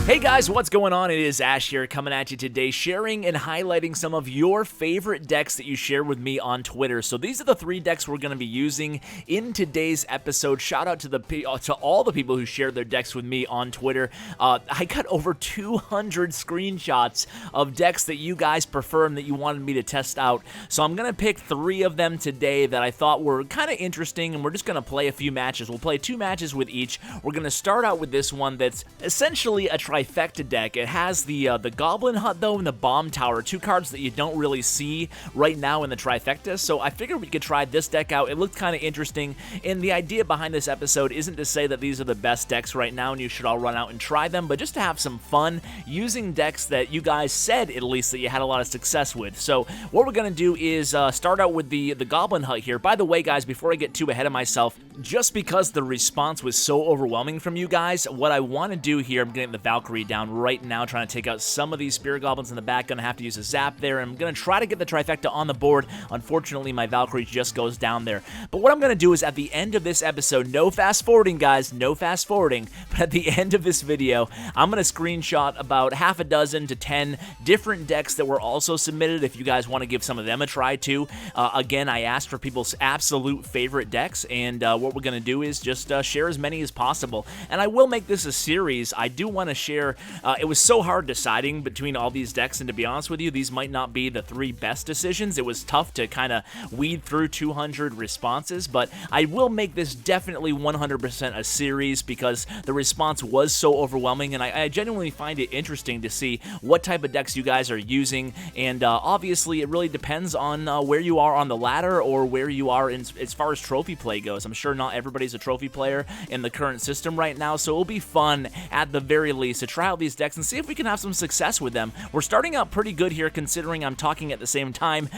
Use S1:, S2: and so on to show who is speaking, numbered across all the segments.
S1: Hey guys, what's going on? It is Ash here coming at you today, sharing and highlighting some of your favorite decks that you share with me on Twitter. So these are the 3 decks we're going to be using in today's episode. Shout out to all the people who shared their decks with me on Twitter. I got over 200 screenshots of decks that you guys prefer and that you wanted me to test out. So I'm going to pick 3 of them today that I thought were kind of interesting, and we're just going to play a few matches. We'll play 2 matches with each. We're going to start out with this one that's essentially a Trifecta deck. It has the Goblin Hut, though, and the Bomb Tower, 2 cards that you don't really see right now in the Trifecta, so I figured we could try this deck out. It looked kind of interesting, and the idea behind this episode isn't to say that these are the best decks right now and you should all run out and try them, but just to have some fun using decks that you guys said, at least, that you had a lot of success with. So what we're going to do is start out with the Goblin Hut here. By the way, guys, before I get too ahead of myself, just because the response was so overwhelming from you guys, what I want to do here, I'm getting the Valkyrie down right now, trying to take out some of these Spirit Goblins in the back. Gonna have to use a zap there. I'm gonna try to get the Trifecta on the board. Unfortunately, my Valkyrie just goes down there. But what I'm gonna do is at the end of this episode, no fast forwarding, guys, no fast forwarding, but at the end of this video, I'm gonna screenshot about half a dozen to 10 different decks that were also submitted if you guys want to give some of them a try too. Again, I asked for people's absolute favorite decks, and what we're gonna do is just share as many as possible. And I will make this a series. I do want to share. It was so hard deciding between all these decks, and to be honest with you, these might not be the 3 best decisions. It was tough to kind of weed through 200 responses, but I will make this definitely 100% a series because the response was so overwhelming, and I genuinely find it interesting to see what type of decks you guys are using, and obviously it really depends on where you are on the ladder or where you are as far as trophy play goes. I'm sure not everybody's a trophy player in the current system right now, so it'll be fun at the very least to try out these decks and see if we can have some success with them. We're starting out pretty good here considering I'm talking at the same time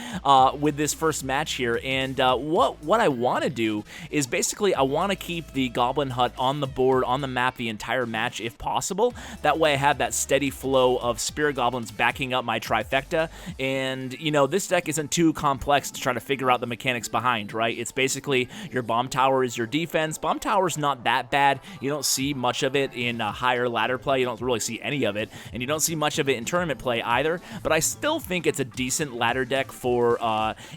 S1: with this first match here, and what I want to do is basically I want to keep the Goblin Hut on the board, on the map the entire match if possible. That way I have that steady flow of Spirit Goblins backing up my Trifecta, and you know, this deck isn't too complex to try to figure out the mechanics behind, right? It's basically your Bomb Tower is your defense. Bomb Tower's not that bad. You don't see much of it in higher ladder play. You don't really see any of it, and you don't see much of it in tournament play either, but I still think it's a decent ladder deck for,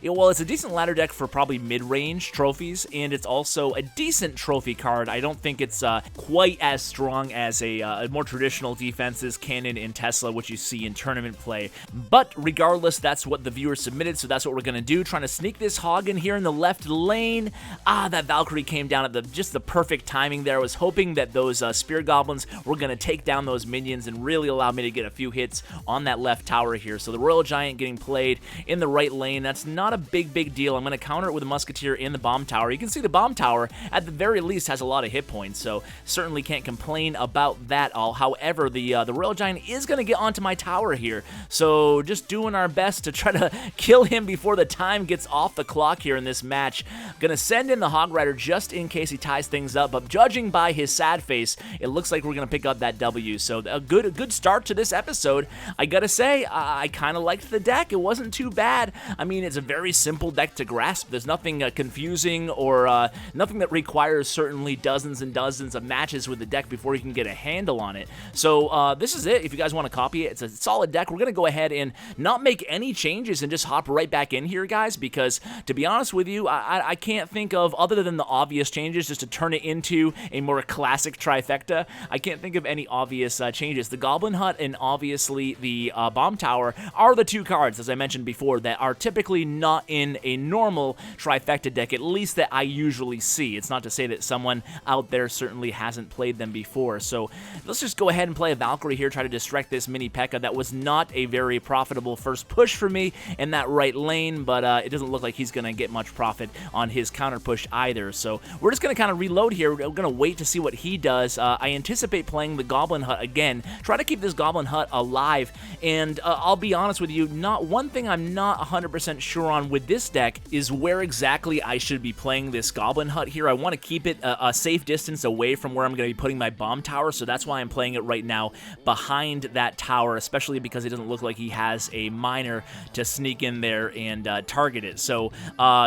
S1: it's a decent ladder deck for probably mid-range trophies, and it's also a decent trophy card. I don't think it's quite as strong as a more traditional defenses, Cannon and Tesla, which you see in tournament play, but regardless, that's what the viewer submitted, so that's what we're going to do, trying to sneak this hog in here in the left lane. That Valkyrie came down at just the perfect timing there. I was hoping that those Spirit Goblins were going to take down those minions and really allow me to get a few hits on that left tower here. So the Royal Giant getting played in the right lane, that's not a big deal. I'm going to counter it with a Musketeer in the Bomb Tower. You can see the Bomb Tower at the very least has a lot of hit points, so certainly can't complain about that all. However, the Royal Giant is going to get onto my tower here, so just doing our best to try to kill him before the time gets off the clock here in this match. Going to send in the Hog Rider just in case he ties things up, but judging by his sad face, it looks like we're going to pick up that W. So a good start to this episode. I gotta say, I kind of liked the deck. It wasn't too bad. I mean, it's a very simple deck to grasp. There's nothing confusing or nothing that requires certainly dozens and dozens of matches with the deck before you can get a handle on it. So this is it. If you guys want to copy it, it's a solid deck. We're going to go ahead and not make any changes and just hop right back in here, guys, because to be honest with you, I can't think of, other than the obvious changes, just to turn it into a more classic Trifecta, I can't think of any obvious changes. The Goblin Hut and obviously the Bomb Tower are the 2 cards, as I mentioned before, that are typically not in a normal Trifecta deck, at least that I usually see. It's not to say that someone out there certainly hasn't played them before. So let's just go ahead and play a Valkyrie here, try to distract this mini P.E.K.K.A. That was not a very profitable first push for me in that right lane, but it doesn't look like he's going to get much profit on his counter push either. So we're just going to kind of reload here. We're going to wait to see what he does. I anticipate playing the Goblin Hut again, try to keep this Goblin Hut alive, and I'll be honest with you, not one thing I'm not 100% sure on with this deck is where exactly I should be playing this Goblin Hut here. I want to keep it a safe distance away from where I'm going to be putting my Bomb Tower, so that's why I'm playing it right now behind that tower, especially because it doesn't look like he has a miner to sneak in there and target it. So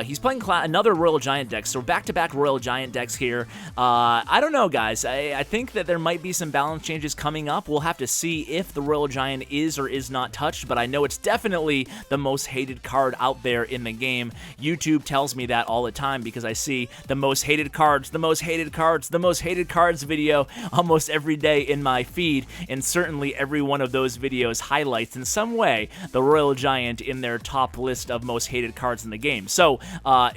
S1: he's playing another Royal Giant deck, so back-to-back Royal Giant decks here. I don't know, guys. I think that there might be some balance changes coming up. We'll have to see if the Royal Giant is or is not touched, but I know it's definitely the most hated card out there in the game. YouTube tells me that all the time because I see the most hated cards, the most hated cards, the most hated cards video almost every day in my feed, and certainly every one of those videos highlights in some way the Royal Giant in their top list of most hated cards in the game. So,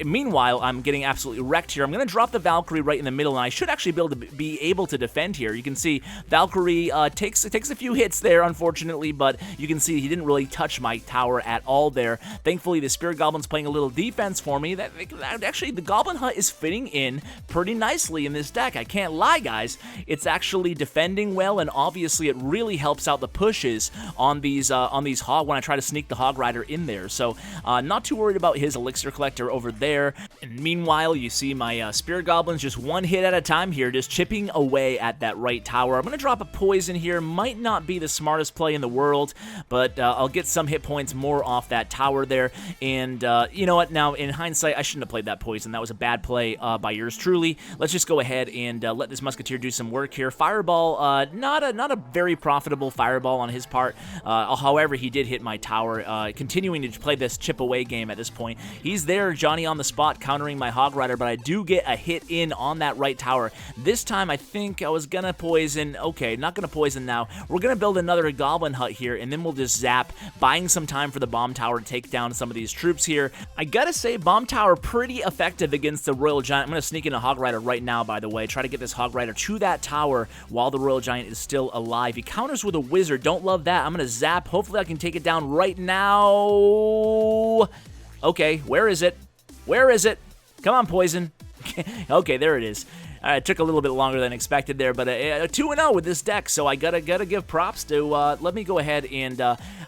S1: meanwhile, I'm getting absolutely wrecked here. I'm going to drop the Valkyrie right in the middle, and I should actually be able to defend here. You can see Valkyrie takes a few hits there, unfortunately, but you can see he didn't really touch my tower at all there. Thankfully, the Spirit Goblin's playing a little defense for me. Actually, the Goblin Hut is fitting in pretty nicely in this deck. I can't lie, guys. It's actually defending well, and obviously it really helps out the pushes on these Hog when I try to sneak the Hog Rider in there. So, not too worried about his Elixir Collector over there. And meanwhile, you see my Spirit Goblins just one hit at a time here, just chipping away at that right tower. I'm going to drop a Poison here. Might not be the smartest play in the world, but I'll get some hit points more off that tower there. And you know what? Now, in hindsight, I shouldn't have played that Poison. That was a bad play by yours truly. Let's just go ahead and let this Musketeer do some work here. Fireball, not a very profitable Fireball on his part. However, he did hit my tower, continuing to play this chip away game at this point. He's there, Johnny on the spot, countering my Hog Rider, but I do get a hit in on that right tower. This time, I think I was gonna Poison. Okay, not gonna Poison now. We're gonna build another Goblin Hut here, and then we'll just zap, buying some time for the Bomb Tower to take down some of these troops here. I gotta say, Bomb Tower pretty effective against the Royal Giant. I'm gonna sneak in a Hog Rider right now, by the way. Try to get this Hog Rider to that tower while the Royal Giant is still alive. He counters with a Wizard. Don't love that. I'm gonna zap. Hopefully, I can take it down right now. Okay, where is it? Where is it? Come on, Poison. Okay, there it is. It took a little bit longer than expected there, but 2-0 with this deck, so I gotta give props to, let me go ahead and,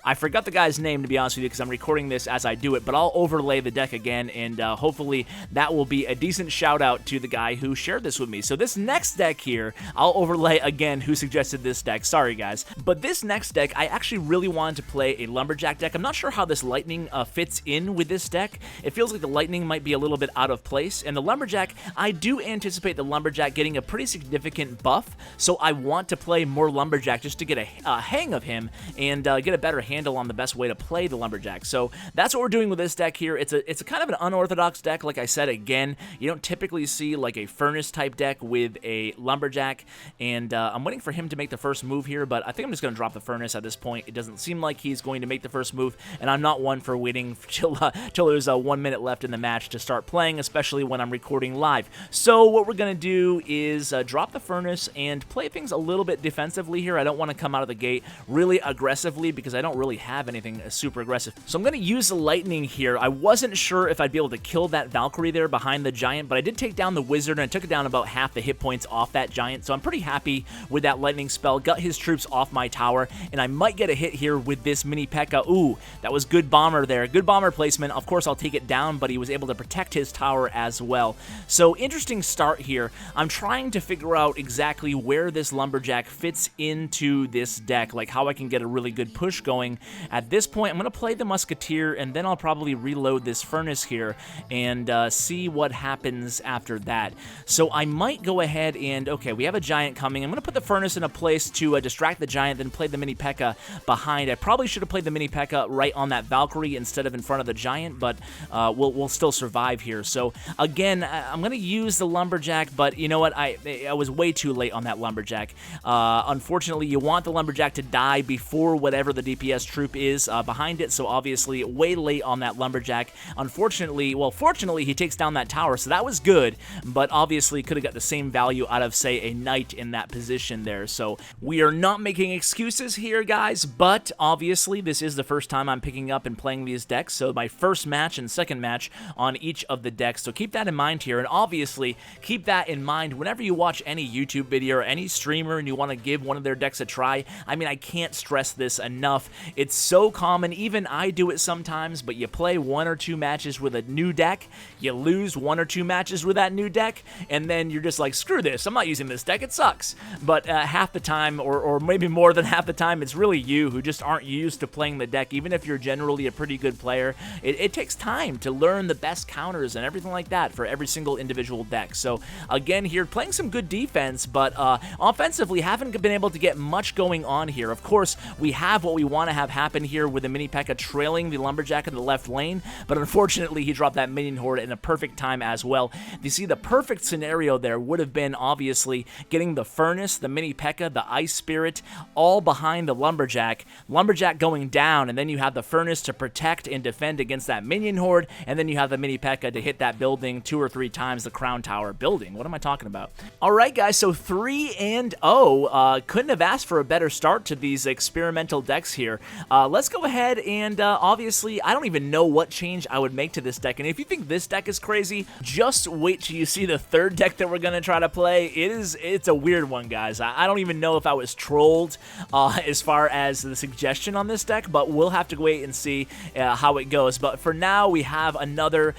S1: I forgot the guy's name, to be honest with you, because I'm recording this as I do it, but I'll overlay the deck again, and hopefully that will be a decent shout-out to the guy who shared this with me. So this next deck here, I'll overlay again who suggested this deck. Sorry, guys. But this next deck, I actually really wanted to play a Lumberjack deck. I'm not sure how this Lightning fits in with this deck. It feels like the Lightning might be a little bit out of place, and the Lumberjack, I do anticipate the Lumberjack getting a pretty significant buff, so I want to play more Lumberjack just to get a hang of him and get a better handle on the best way to play the Lumberjack. So that's what we're doing with this deck here. It's a kind of an unorthodox deck. Like I said, again, you don't typically see like a Furnace type deck with a Lumberjack, and I'm waiting for him to make the first move here, but I think I'm just going to drop the Furnace at this point. It doesn't seem like he's going to make the first move, and I'm not one for waiting till there's 1 minute left in the match to start playing, especially when I'm recording live. So what we're going to do is drop the Furnace and play things a little bit defensively here. I don't want to come out of the gate really aggressively because I don't really have anything super aggressive. So I'm going to use the Lightning here. I wasn't sure if I'd be able to kill that Valkyrie there behind the Giant, but I did take down the Wizard, and I took it down about half the hit points off that Giant, so I'm pretty happy with that Lightning spell. Got his troops off my tower, and I might get a hit here with this Mini P.E.K.K.A. Ooh, that was good bomber there. Good bomber placement. Of course, I'll take it down, but he was able to protect his tower as well. So interesting start here. I'm trying to figure out exactly where this Lumberjack fits into this deck, like how I can get a really good push going. At this point, I'm going to play the Musketeer, and then I'll probably reload this Furnace here and see what happens after that. So I might go ahead and, okay, we have a Giant coming. I'm going to put the Furnace in a place to distract the Giant, then play the Mini P.E.K.K.A. behind. I probably should have played the Mini P.E.K.K.A. right on that Valkyrie instead of in front of the Giant, but we'll still survive here. So again, I'm going to use the Lumberjack, but you know what? I was way too late on that Lumberjack. Unfortunately, you want the Lumberjack to die before whatever the DPS troop is behind it, so obviously way late on that Lumberjack. Unfortunately, well, fortunately, he takes down that tower, so that was good, but obviously could have got the same value out of, say, a Knight in that position there. So we are not making excuses here, guys, but obviously this is the first time I'm picking up and playing these decks, so my first match and second match on each of the decks, so keep that in mind here, and obviously keep that in mind whenever you watch any YouTube video or any streamer and you want to give one of their decks a try. I mean, I can't stress this enough. It's so common, even I do it sometimes, but you play 1 or 2 matches with a new deck, you lose 1 or 2 matches with that new deck, and then you're just like, screw this, I'm not using this deck, it sucks. But half the time, or maybe more than half the time, it's really you who just aren't used to playing the deck. Even if you're generally a pretty good player, it takes time to learn the best counters and everything like that for every single individual deck. So again here, playing some good defense, but offensively haven't been able to get much going on here. Of course, we have what we want to have happen here with the Mini P.E.K.K.A. trailing the Lumberjack in the left lane, but unfortunately, he dropped that minion horde in a perfect time as well. You see, the perfect scenario there would have been, obviously, getting the Furnace, the Mini P.E.K.K.A., the Ice Spirit, all behind the Lumberjack. Lumberjack going down, and then you have the Furnace to protect and defend against that minion horde, and then you have the Mini P.E.K.K.A. to hit that building 2 or 3 times, the Crown Tower building. What am I talking about? Alright guys, so 3-0. Couldn't have asked for a better start to these experimental decks here. Let's go ahead and obviously, I don't even know what change I would make to this deck, and if you think this deck is crazy, just wait till you see the third deck that we're going to try to play. It's a weird one, guys. I don't even know if I was trolled as far as the suggestion on this deck, but we'll have to wait and see how it goes. But for now, we have another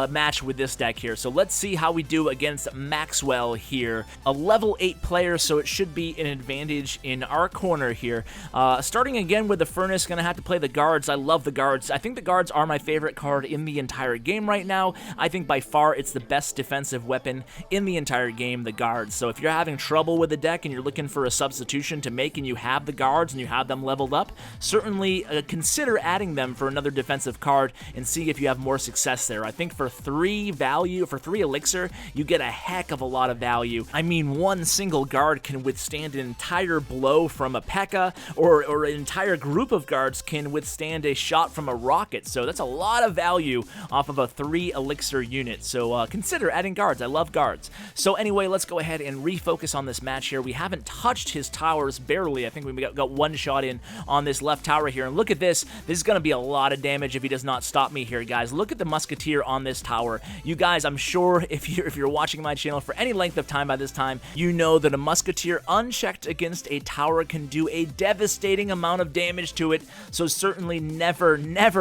S1: match with this deck here, so let's see how we do against Maxwell here. A level 8 player, so it should be an advantage in our corner here. Starting again with the Furnace, gonna have to play the guards. I love the guards. I think the guards are my favorite card in the entire game right now. I think by far it's the best defensive weapon in the entire game, the guards. So if you're having trouble with the deck and you're looking for a substitution to make and you have the guards and you have them leveled up, certainly consider adding them for another defensive card and see if you have more success there. I think for 3 elixir, you get a heck of a lot of value. I mean, one single guard can withstand an entire blow from a P.E.K.K.A. or an entire group of guards can withstand a shot from a rocket, so that's a lot of value off of a 3 elixir unit, so consider adding guards. I love guards. So anyway, let's go ahead and refocus on this match here. We haven't touched his towers, barely. I think we got one shot in on this left tower here, and look at this. This is going to be a lot of damage if he does not stop me here, guys. Look at the Musketeer on this tower. You guys, I'm sure if you're watching my channel for any length of time by this time, you know that a Musketeer unchecked against a tower can do a devastating amount of damage to it, so certainly never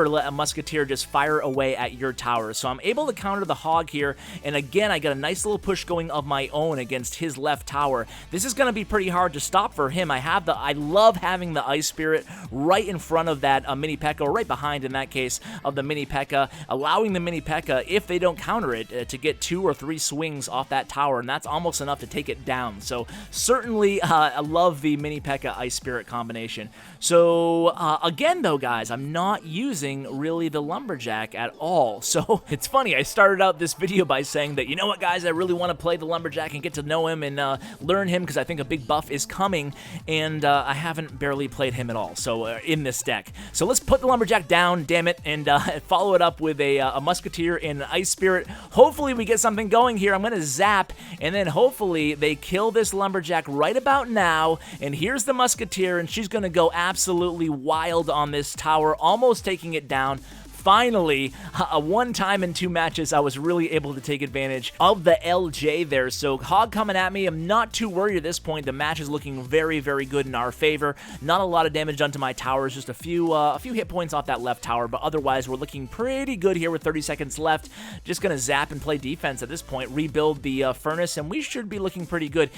S1: let a Musketeer just fire away at your tower. So I'm able to counter the Hog here, and again, I got a nice little push going of my own against his left tower. This is going to be pretty hard to stop for him. I love having the Ice Spirit right in front of that Mini P.E.K.K.A., or right behind in that case of the Mini P.E.K.K.A., allowing the Mini P.E.K.K.A., if they don't counter it, to get 2 or 3 swings off that tower, and that's almost enough to take it down. So certainly I love the Mini P.E.K.K.A. Ice Spirit combination. So again though, guys, I'm not using really the Lumberjack at all. So it's funny, I started out this video by saying that, you know what guys, I really want to play the Lumberjack and get to know him and learn him because I think a big buff is coming, and I haven't barely played him at all, so in this deck. So let's put the Lumberjack down, damn it, and follow it up with a Musketeer and an Ice Spirit. Hopefully we get something going here. I'm going to zap, and then hopefully they kill this Lumberjack right about now, and here's the Musketeer, and she's going to go absolutely wild on this tower, almost taking it down. Finally, one time in 2 matches, I was really able to take advantage of the LJ there. So Hog coming at me, I'm not too worried at this point. The match is looking very, very good in our favor. Not a lot of damage done to my towers, just a few hit points off that left tower, but otherwise we're looking pretty good here with 30 seconds left. Just gonna zap and play defense at this point, rebuild the Furnace, and we should be looking pretty good.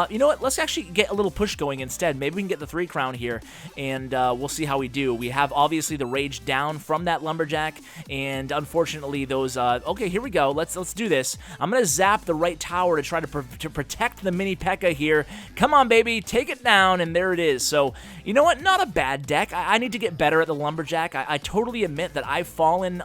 S1: You know what? Let's actually get a little push going instead. Maybe we can get the 3 crown here, and we'll see how we do. We have obviously the Rage down from that Lumberjack, and unfortunately those okay, here we go. Let's do this. I'm gonna zap the right tower to try to protect the Mini P.E.K.K.A. here. Come on baby, take it down, and there it is. So you know what, not a bad deck. I need to get better at the Lumberjack. I totally admit that I've fallen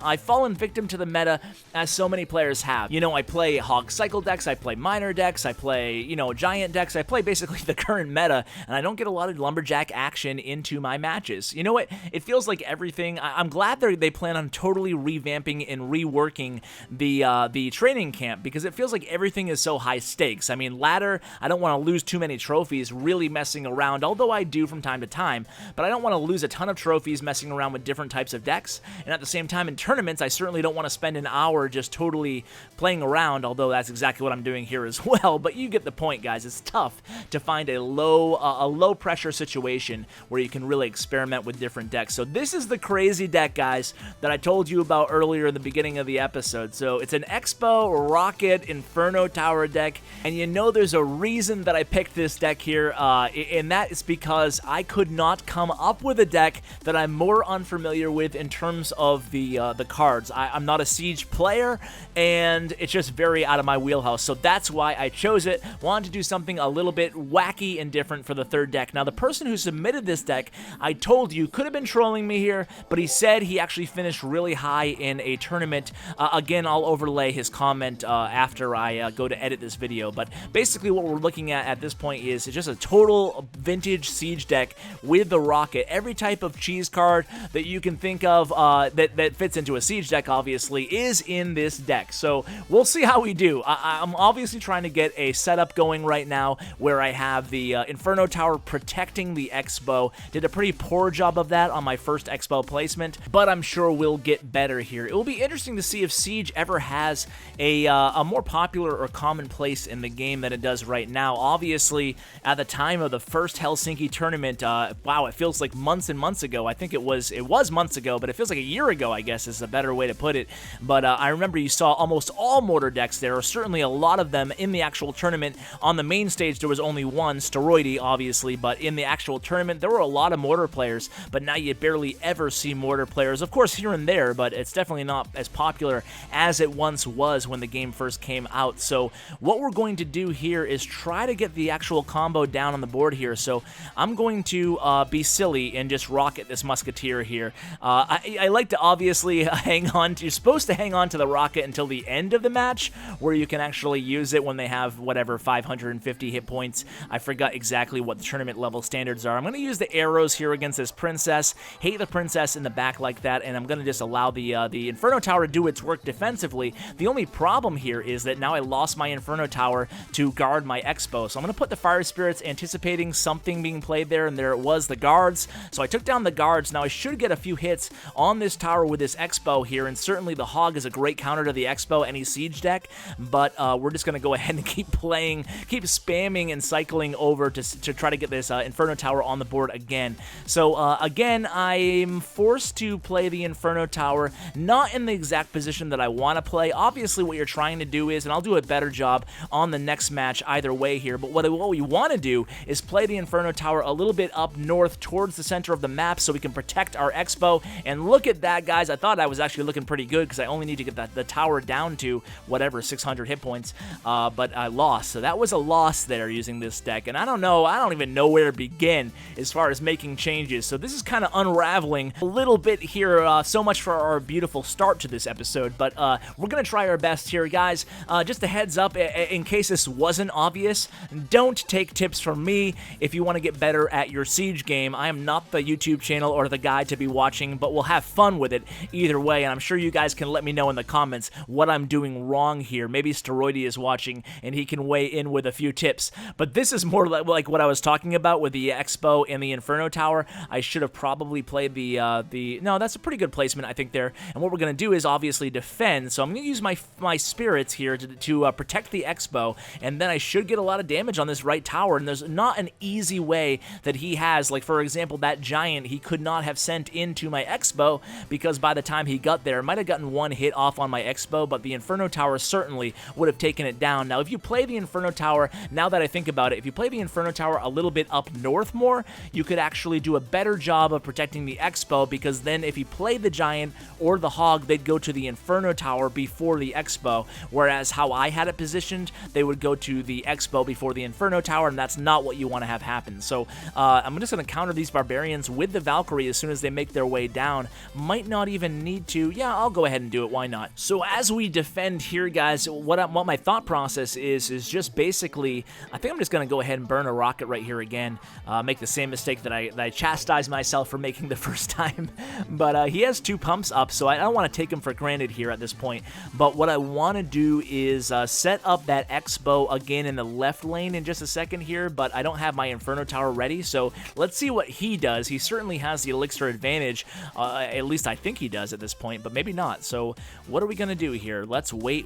S1: victim to the meta, as so many players have. You know, I play Hog Cycle decks, I play Miner decks, I play, you know, Giant decks, I play basically the current meta, and I don't get a lot of Lumberjack action into my matches. You know what, it feels like everything, I'm glad they plan on totally revamping and reworking the training camp, because it feels like everything is so high stakes. I mean, ladder, I don't want to lose too many trophies really messing around, although I do from time to time, but I don't want to lose a ton of trophies messing around with different types of decks. And at the same time, in tournaments, I certainly don't want to spend an hour just totally playing around, although that's exactly what I'm doing here as well. But you get the point, guys. It's tough to find a low pressure situation where you can really experiment with different decks. So this is the crazy deck, guys, that I told you about earlier in the beginning of the episode. So it's an xbow, rocket, Inferno Tower deck, and you know there's a reason that I picked this deck here, and that is because I could not come up with a deck that I'm more unfamiliar with in terms of the cards. I'm not a Siege player, and it's just very out of my wheelhouse, so that's why I chose it. Wanted to do something a little bit wacky and different for the third deck. Now, the person who submitted this deck, I told you, could have been trolling me here, but he said he actually finished really high in a tournament. Again, I'll overlay his comment after I go to edit this video, but basically what we're looking at this point is just a total vintage Siege deck with the rocket. Every type of cheese card that you can think of that fits into a Siege deck, obviously, is in this deck. So we'll see how we do. I'm obviously trying to get a setup going right now where I have the Inferno Tower protecting the xbow. Did a pretty poor job of that on my first xbow placement, but I'm sure we'll get better here. It will be interesting to see if Siege ever has a more popular or common place in the game than it does right now. Obviously, at the time of the first Helsinki tournament, wow, it feels like months and months ago. I think it was months ago, but it feels like a year ago, I guess is a better way to put it. But I remember you saw almost all mortar decks there, or certainly a lot of them in the actual tournament. On the main stage, there was only one, Steroidy, obviously, but in the actual tournament, there were a lot of mortar players, but now you barely ever see mortar players. Of course, here and there, but it's definitely not as popular as it once was when the game first came out. So what we're going to do here is try to get the actual combo down on the board here. So I'm going to be silly and just rocket this Musketeer here. I like to obviously hang on to, you're supposed to hang on to the rocket until the end of the match, where you can actually use it when they have whatever 550 hit points. I forgot exactly what the tournament level standards are. I'm going to use the arrows here against this princess, hate the princess in the back like that, and I'm going to just allow the Inferno Tower to do its work defensively. The only problem here is that now I lost my Inferno Tower to guard my xbow, so I'm going to put the Fire Spirits anticipating something being played there, and there it was, the guards. So I took down the guards. Now I should get a few hits on this tower with this xbow here, and certainly the hog is a great counter to the xbow, any Siege deck, but we're just going to go ahead and keep playing, keep spamming and cycling over to try to get this Inferno Tower on the board again. So again, I'm forced to play the Inferno Tower, not in the exact position that I want to play. Obviously, what you're trying to do is, and I'll do a better job on the next match either way here, but what we want to do is play the Inferno Tower a little bit up north towards the center of the map so we can protect our xbow. And look at that, guys. I thought I was actually looking pretty good because I only need to get the tower down to whatever, 600 hit points, but I lost. So that was a loss there using this deck, and I don't know, I don't even know where to begin as far as making changes. So this is kind of unraveling a little bit here. So much for our beautiful start to this episode, but we're going to try our best here, guys. Just a heads up, in case this wasn't obvious, don't take tips from me if you want to get better at your Siege game. I am not the YouTube channel or the guy to be watching, but we'll have fun with it either way, and I'm sure you guys can let me know in the comments what I'm doing wrong here. Maybe Steroidy is watching and he can weigh in with a few tips, but this is more like what I was talking about with the xbow and the Inferno Tower. I should have probably played no, that's a pretty good placement, I think, there. And what we're going to do is obviously defend, so I'm going to use my spirits here to protect the xbow, and then I should get a lot of damage on this right tower. And there's not an easy way that he has, like for example that giant he could not have sent into my xbow, because by the time he got there, might have gotten one hit off on my xbow, but the Inferno Tower certainly would have taken it down. Now if you play the Inferno Tower, now that I think about it, if you play the Inferno Tower a little bit up north more, you could actually do a better job of protecting the xbow, because then if you play the giant or the hog, they'd go to the Inferno Tower before the xbow, whereas how I had it positioned, they would go to the xbow before the Inferno Tower, and that's not what you want to have happen. So I'm just going to counter these barbarians with the Valkyrie as soon as they make their way down. Might not even need to. Yeah, I'll go ahead and do it. Why not? So as we defend here, guys, what my thought process is just basically, I think I'm just going to go ahead and burn a rocket right here again. Make the same mistake that I chastised myself for making the first time. But he has 2 pumps up, so I don't want to take him for granted here at this point. But what I want to do is set up that xbow again in the left lane in just a second here, but I don't have my Inferno Tower ready, so let's see what he does. He certainly has the elixir advantage, at least I think he does at this point, but maybe not. So what are we going to do here? Let's wait.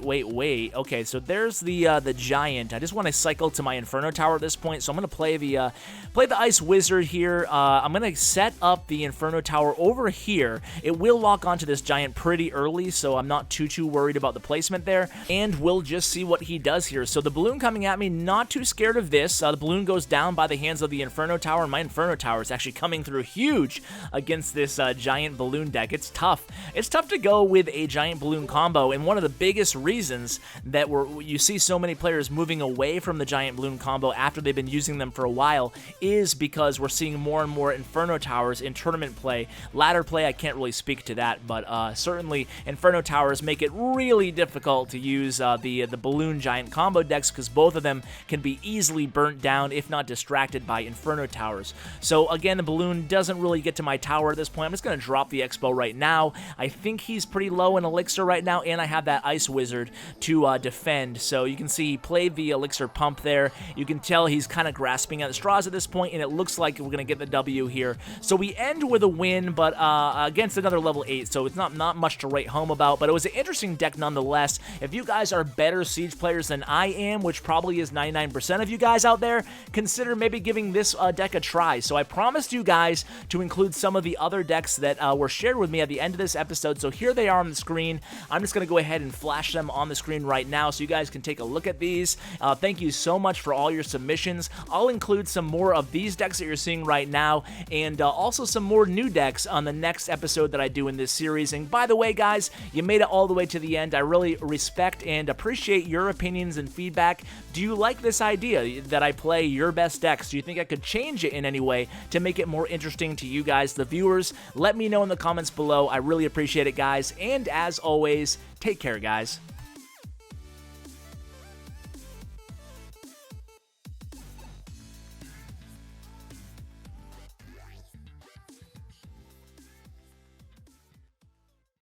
S1: Okay, so there's the giant. I just want to cycle to my Inferno Tower at this point, so I'm going to play the Ice Wizard here. I'm going to set up the Inferno Tower over here. It will will lock onto this giant pretty early, so I'm not too worried about the placement there, and we'll just see what he does here. So the balloon coming at me, not too scared of this. The balloon goes down by the hands of the Inferno Tower, and my Inferno Tower is actually coming through huge against this giant balloon deck. It's tough. It's tough to go with a giant balloon combo, and one of the biggest reasons that you see so many players moving away from the giant balloon combo after they've been using them for a while is because we're seeing more and more Inferno Towers in tournament play. Ladder play, I can't really speak to that, but certainly Inferno Towers make it really difficult to use the balloon giant combo decks, because both of them can be easily burnt down if not distracted by Inferno Towers. So again, the balloon doesn't really get to my tower at this point. I'm just going to drop the Expo right now. I think he's pretty low in Elixir right now, and I have that Ice Wizard to defend. So you can see he played the Elixir pump there. You can tell he's kind of grasping at the straws at this point, and it looks like we're going to get the W here. So we end with a win, but against another level 8, so it's not much to write home about, but it was an interesting deck nonetheless. If you guys are better Siege players than I am, which probably is 99% of you guys out there, consider maybe giving this deck a try. So I promised you guys to include some of the other decks that were shared with me at the end of this episode, so here they are on the screen. I'm just going to go ahead and flash them on the screen right now so you guys can take a look at these. Thank you so much for all your submissions. I'll include some more of these decks that you're seeing right now, and also some more new decks on the next episode that I do in this series. And by the way, guys, you made it all the way to the end. I really respect and appreciate your opinions and feedback. Do you like this idea that I play your best decks? Do you think I could change it in any way to make it more interesting to you guys, the viewers? Let me know in the comments below. I really appreciate it, guys. And as always, take care, guys.